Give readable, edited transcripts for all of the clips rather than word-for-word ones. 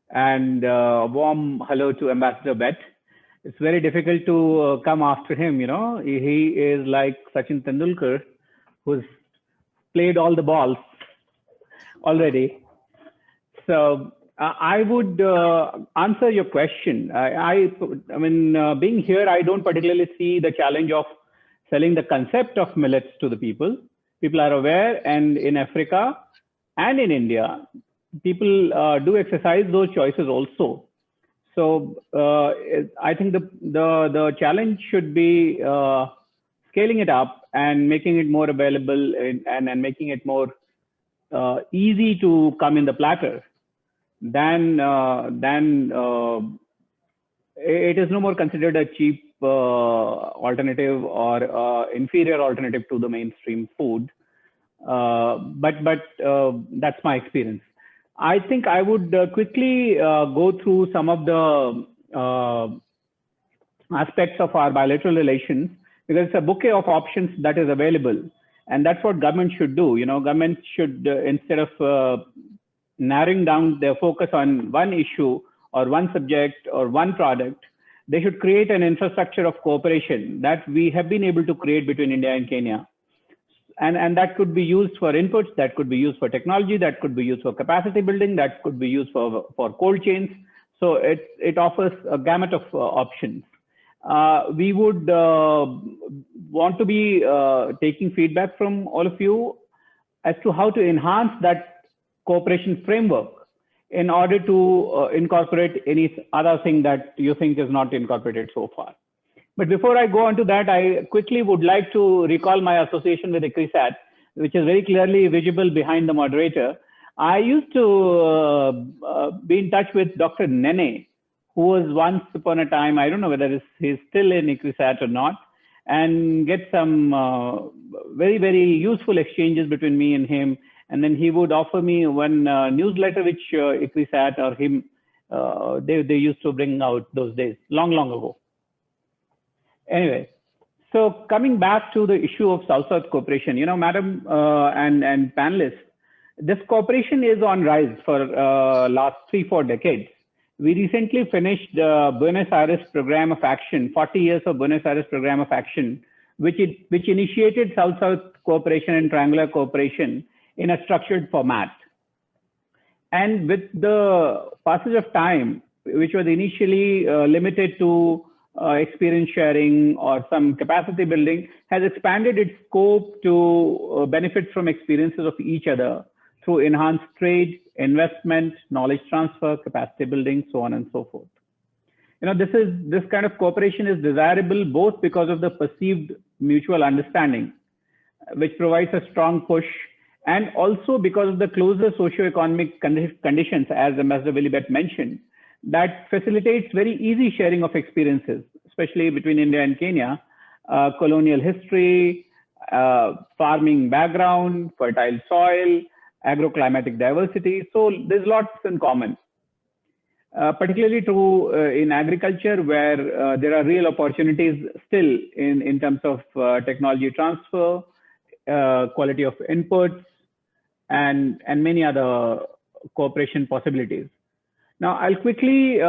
and warm hello to Ambassador Bet. It's very difficult to come after him. He is like Sachin Tendulkar, who's played all the balls already. So I would answer your question. I mean, being here, I don't particularly see the challenge of selling the concept of millets to the people. People are aware, and in Africa and in India, people do exercise those choices also. So I think the challenge should be scaling it up and making it more available and making it more easy to come in the platter than it is no more considered a cheap alternative or inferior alternative to the mainstream food. But that's my experience. I think I would quickly go through some of the aspects of our bilateral relations because it's a bouquet of options that is available, and that's what government should do. Government should instead of narrowing down their focus on one issue or one subject or one product, they should create an infrastructure of cooperation that we have been able to create between India and Kenya. And that could be used for inputs, that could be used for technology, that could be used for capacity building, that could be used for cold chains. So it offers a gamut of options. We would want to be taking feedback from all of you as to how to enhance that cooperation framework in order to incorporate any other thing that you think is not incorporated so far. But before I go on to that, I quickly would like to recall my association with ICRISAT, which is very clearly visible behind the moderator. I used to be in touch with Dr. Nene, who was once upon a time, I don't know whether he's still in ICRISAT or not, and get some very, very useful exchanges between me and him. And then he would offer me one newsletter, which ICRISAT or him, they used to bring out those days, long, long ago. Anyway, so coming back to the issue of South-South cooperation, Madam and panelists, this cooperation is on rise for last 3-4 decades. We recently finished the Buenos Aires Program of Action, 40 years of Buenos Aires Program of Action, which initiated South-South cooperation and triangular cooperation in a structured format. And with the passage of time, which was initially limited to experience sharing or some capacity building, has expanded its scope to benefit from experiences of each other through enhanced trade, investment, knowledge transfer, capacity building, so on and so forth. This kind of cooperation is desirable both because of the perceived mutual understanding, which provides a strong push, and also because of the closer socioeconomic conditions, as Ambassador Willy Bet mentioned, that facilitates very easy sharing of experiences, especially between India and Kenya, colonial history, farming background, fertile soil, agroclimatic diversity. So there's lots in common, particularly true in agriculture, where there are real opportunities still in terms of technology transfer, quality of inputs, and many other cooperation possibilities. Now, I'll quickly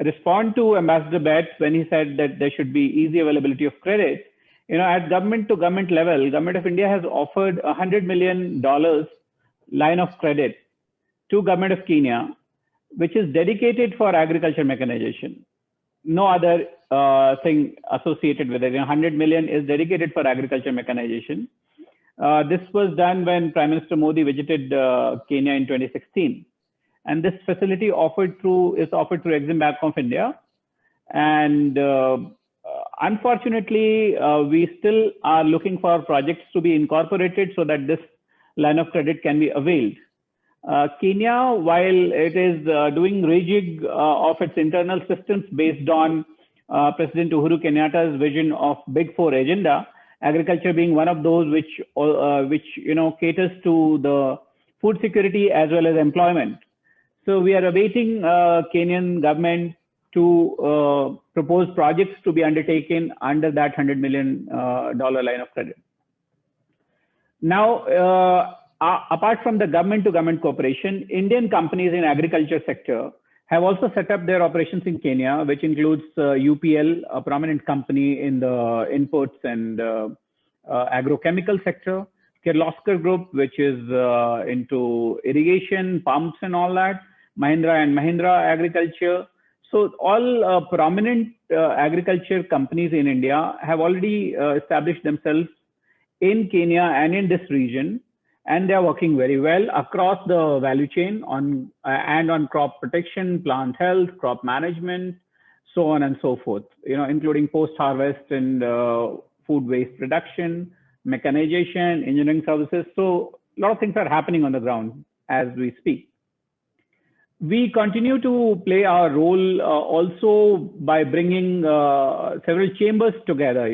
respond to Ambassador Bet when he said that there should be easy availability of credit. At government to government level, Government of India has offered $100 million line of credit to Government of Kenya, which is dedicated for agriculture mechanization. No other thing associated with it. 100 million is dedicated for agriculture mechanization. This was done when Prime Minister Modi visited Kenya in 2016. And this facility is offered through Exim Bank of India. And unfortunately, we still are looking for projects to be incorporated so that this line of credit can be availed. Kenya, while it is doing rejig of its internal systems based on President Uhuru Kenyatta's vision of Big Four agenda, agriculture being one of those which caters to the food security as well as employment. So we are awaiting Kenyan government to propose projects to be undertaken under that $100 million line of credit. Now, apart from the government to government cooperation, Indian companies in agriculture sector have also set up their operations in Kenya, which includes UPL, a prominent company in the imports and agrochemical sector, Kirloskar Group, which is into irrigation, pumps and all that, Mahindra and Mahindra Agriculture. So all prominent agriculture companies in India have already established themselves in Kenya and in this region, and they are working very well across the value chain on crop protection, plant health, crop management, so on and so forth. Including post-harvest and food waste reduction, mechanization, engineering services. So a lot of things are happening on the ground as we speak. We continue to play our role also by bringing several chambers together,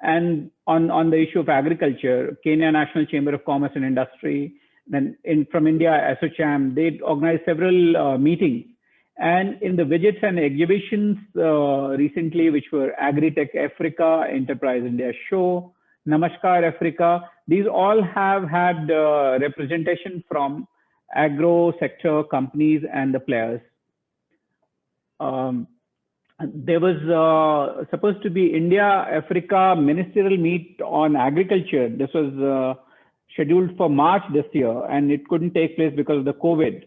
and on the issue of agriculture, Kenya National Chamber of Commerce and Industry, then from India, ASSOCHAM, they organized several meetings. And in the visits and exhibitions recently, which were Agritech Africa, Enterprise India Show, Namaskar Africa, these all have had representation from agro sector companies and the players. There was supposed to be India-Africa ministerial meet on agriculture. This was scheduled for March this year, and it couldn't take place because of the COVID.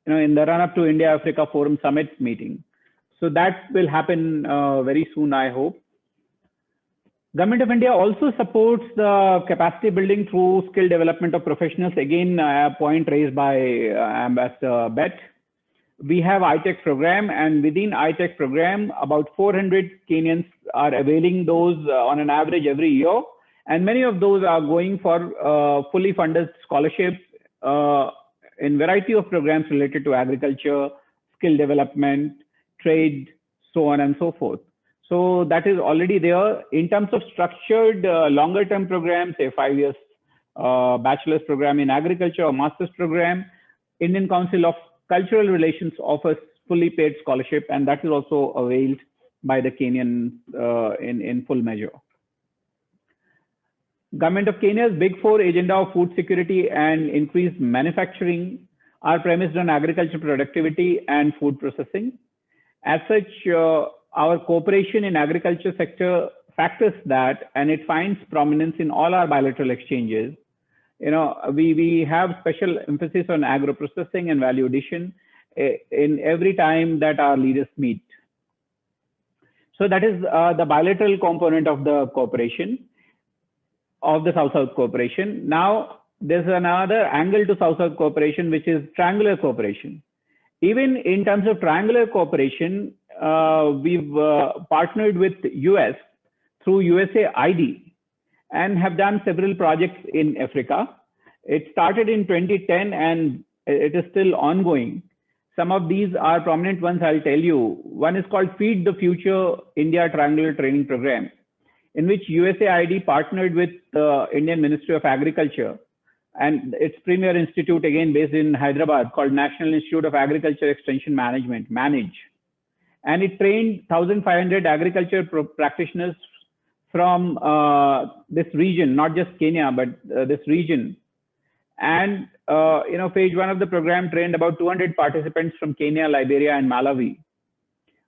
In the run-up to India-Africa Forum Summit meeting. So that will happen very soon, I hope. Government of India also supports the capacity building through skill development of professionals. Again, a point raised by Ambassador Bet. We have iTech program, and within iTech program, about 400 Kenyans are availing those on an average every year. And many of those are going for fully funded scholarships in variety of programs related to agriculture, skill development, trade, so on and so forth. So that is already there. In terms of structured longer term programs, say 5 years bachelor's program in agriculture or master's program, Indian Council of Cultural Relations offers fully paid scholarship, and that is also availed by the Kenyans in full measure. Government of Kenya's Big Four agenda of food security and increased manufacturing are premised on agricultural productivity and food processing. As such, our cooperation in agriculture sector factors that, and it finds prominence in all our bilateral exchanges. We have special emphasis on agro processing and value addition in every time that our leaders meet. So that is the bilateral component of the cooperation, of the South-South cooperation. Now, there's another angle to South-South cooperation, which is triangular cooperation. Even in terms of triangular cooperation, we've partnered with US through USAID and have done several projects in Africa. It started in 2010 and it is still ongoing. Some of these are prominent ones, I'll tell you. One is called Feed the Future India Triangular Training Program, in which USAID partnered with the Indian Ministry of Agriculture and its premier institute, again based in Hyderabad, called National Institute of Agriculture Extension Management, MANAGE. And it trained 1,500 agriculture practitioners from this region, not just Kenya, but this region. And phase one of the program trained about 200 participants from Kenya, Liberia, and Malawi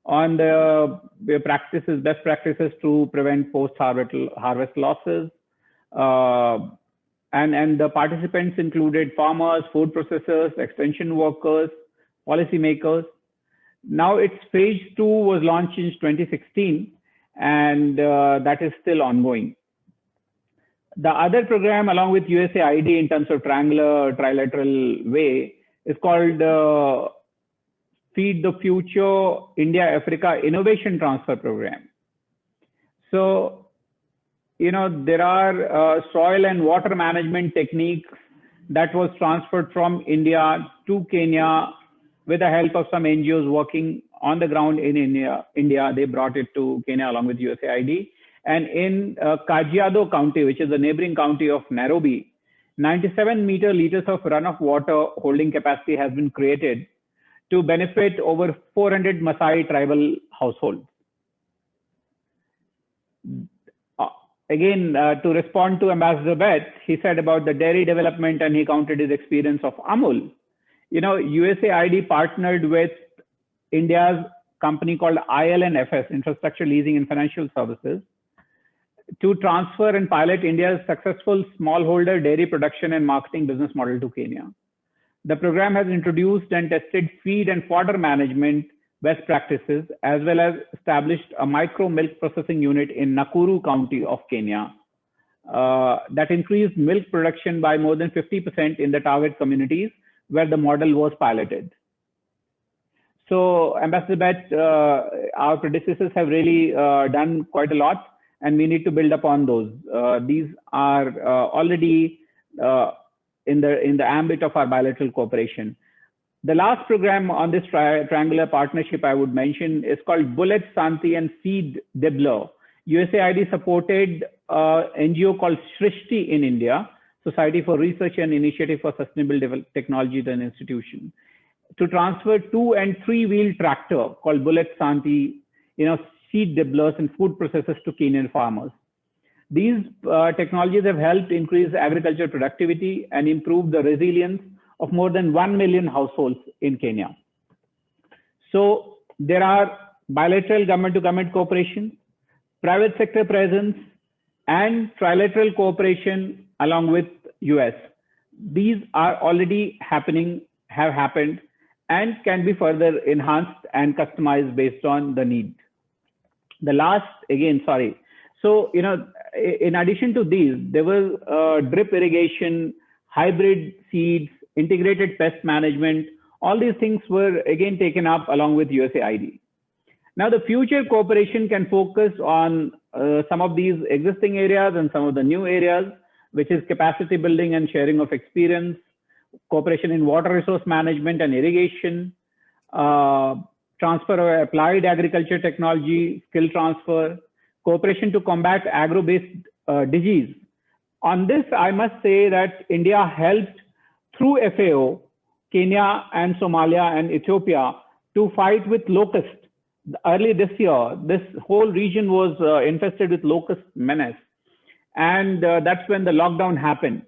on the best practices to prevent post-harvest losses. And the participants included farmers, food processors, extension workers, policymakers. Now its phase 2 was launched in 2016, and that is still ongoing. The other program, along with USAID in terms of trilateral way, is called Feed the Future India-Africa Innovation Transfer Program. So, there are soil and water management techniques that was transferred from India to Kenya with the help of some NGOs working on the ground in India. They brought it to Kenya along with USAID. And in Kajiado County, which is the neighboring county of Nairobi, 97 liters of runoff water holding capacity has been created to benefit over 400 Maasai tribal households. again, to respond to Ambassador Beth, he said about the dairy development and he counted his experience of Amul. USAID partnered with India's company called ILNFS, Infrastructure Leasing and Financial Services, to transfer and pilot India's successful smallholder dairy production and marketing business model to Kenya. The program has introduced and tested feed and fodder management best practices, as well as established a micro milk processing unit in Nakuru County of Kenya that increased milk production by more than 50% in the target communities where the model was piloted. So Ambassador Beth, our predecessors have really done quite a lot, and we need to build upon those. These are already in the ambit of our bilateral cooperation. The last program on this triangular partnership I would mention is called Bullet, Santi and Seed Dibbler. USAID supported NGO called Shrishti in India, Society for Research and Initiative for Sustainable Technology to an institution, to transfer 2- and 3-wheel tractor called Bullet, Santi, seed dibblers and food processors to Kenyan farmers. These technologies have helped increase agricultural productivity and improve the resilience of more than 1 million households in Kenya. So there are bilateral government-to-government cooperation, private sector presence, and trilateral cooperation along with US. These are already happening, have happened, and can be further enhanced and customized based on the need. The last, again, sorry. So, in addition to these, there was drip irrigation, hybrid seeds, integrated pest management. All these things were again taken up along with USAID. Now, the future cooperation can focus on some of these existing areas and some of the new areas, which is capacity building and sharing of experience, cooperation in water resource management and irrigation, transfer of applied agriculture technology, skill transfer, cooperation to combat agro-based disease. On this, I must say that India helped through FAO, Kenya and Somalia and Ethiopia to fight with locusts. Early this year, this whole region was infested with locust menace. And that's when the lockdown happened.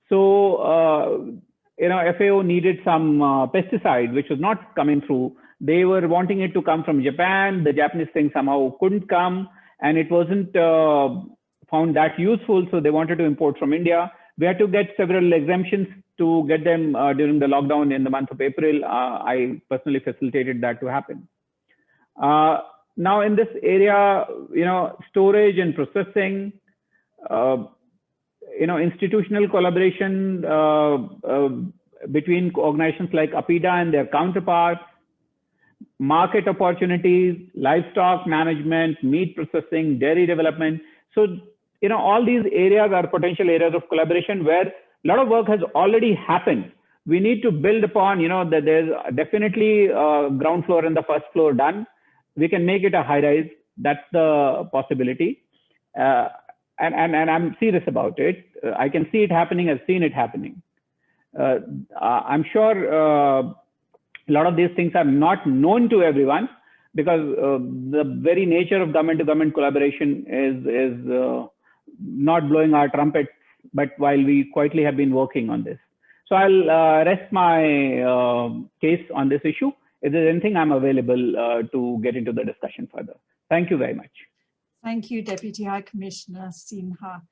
So, FAO needed some pesticide, which was not coming through. They were wanting it to come from Japan. The Japanese thing somehow couldn't come, and it wasn't found that useful. So they wanted to import from India. We had to get several exemptions to get them during the lockdown in the month of April. I personally facilitated that to happen. Now in this area, storage and processing, institutional collaboration between organizations like APIDA and their counterparts, market opportunities, livestock management, meat processing, dairy development. So, all these areas are potential areas of collaboration where a lot of work has already happened. We need to build upon, that there's definitely ground floor and the first floor done. We can make it a high rise. That's the possibility. And I'm serious about it. I can see it happening. I've seen it happening. I'm sure a lot of these things are not known to everyone because the very nature of government-to-government collaboration is not blowing our trumpets, but while we quietly have been working on this. So I'll rest my case on this issue. If there's anything, I'm available to get into the discussion further. Thank you very much. Thank you, Deputy High Commissioner Sinha.